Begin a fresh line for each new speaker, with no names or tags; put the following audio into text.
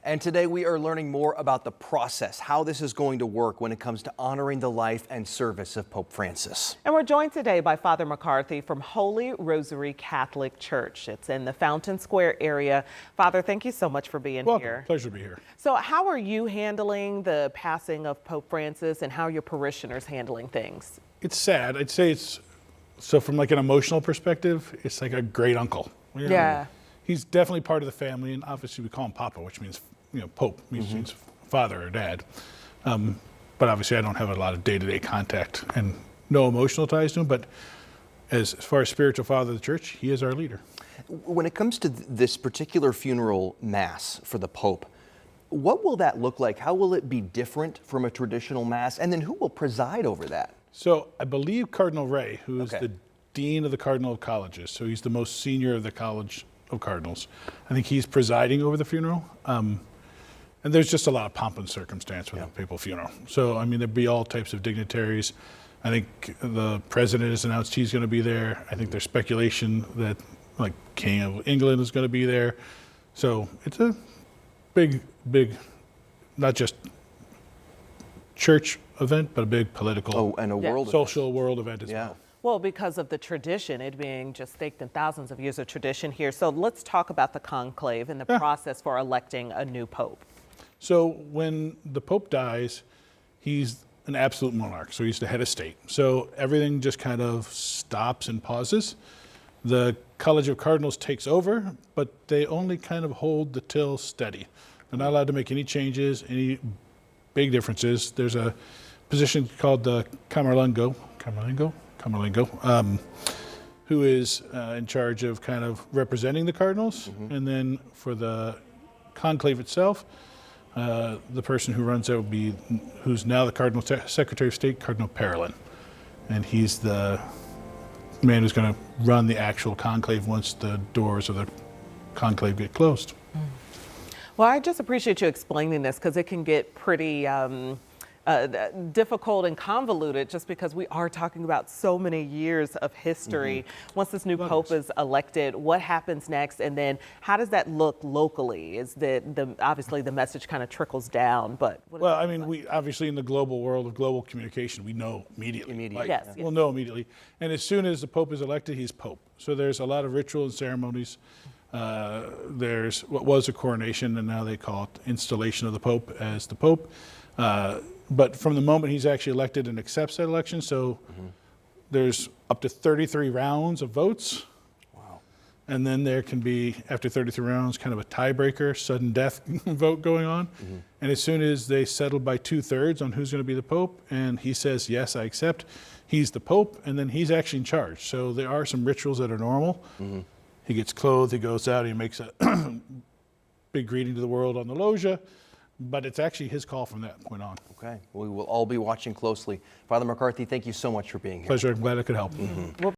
And today we are learning more about the process, how this is going to work when it comes to honoring the life and service of Pope Francis.
And we're joined today by Father McCarthy from Holy Rosary Catholic Church. It's in the Fountain Square area. Father, thank you so much for being here.
Pleasure to be here.
So how are you handling the passing of Pope Francis, and how are your parishioners handling things?
It's sad. I'd say it's, so from like an emotional perspective, it's like a great uncle. You know,
Yeah.
He's definitely part of the family, and obviously we call him Papa, which means, Pope, means father or dad. But obviously I don't have a lot of day-to-day contact and no emotional ties to him, but as far as spiritual father of the church, he is our leader.
When it comes to this particular funeral mass for the Pope, what will that look like? How will it be different from a traditional mass? And then who will preside over that?
So I believe Cardinal Ray, who is the Dean of the Cardinal Colleges, so he's the most senior of the College of Cardinals. I think he's presiding over the funeral. And there's just a lot of pomp and circumstance with a papal funeral. So, I mean, there'd be all types of dignitaries. I think the president has announced he's going to be there. I think there's speculation that, like, King of England is going to be there. So it's a big, not just church event, but a big political
and a world
social world event as well.
Well, because of the tradition, it being just staked in thousands of years of tradition here. So let's talk about the conclave and the process for electing a new pope.
So when the Pope dies, he's an absolute monarch, so he's the head of state. So everything just kind of stops and pauses. The College of Cardinals takes over, but they only kind of hold the till steady. They're not allowed to make any changes, any big differences. There's a position called the Camerlengo, who is in charge of kind of representing the cardinals. And then for the conclave itself, the person who runs it will be, who's now the Cardinal Secretary of State, Cardinal Parolin. And he's the man who's going to run the actual conclave once the doors of the conclave get closed.
Well, I just appreciate you explaining this, because it can get pretty difficult and convoluted, just because we are talking about so many years of history. Once this new pope is elected, what happens next, and then how does that look locally? Is that obviously the message kind of trickles down, but
well, I mean, we obviously in the global world of global communication, we know immediately.
Yes.
We'll know immediately, and as soon as the pope is elected, he's pope. So there's a lot of ritual and ceremonies. There's what was a coronation, and now they call it installation of the pope as the pope. But from the moment he's actually elected and accepts that election, so there's up to 33 rounds of votes.
Wow.
And then there can be, after 33 rounds, kind of a tiebreaker, sudden death vote going on. And as soon as they settle by 2/3 on who's going to be the pope, and he says, yes, I accept, he's the pope, and then he's actually in charge. So there are some rituals that are normal. He gets clothed, he goes out, he makes a big greeting to the world on the loggia. But it's actually his call from that point on.
Okay, we will all be watching closely. Father McCarthy, thank you so much for being here.
Pleasure, I'm glad I could help.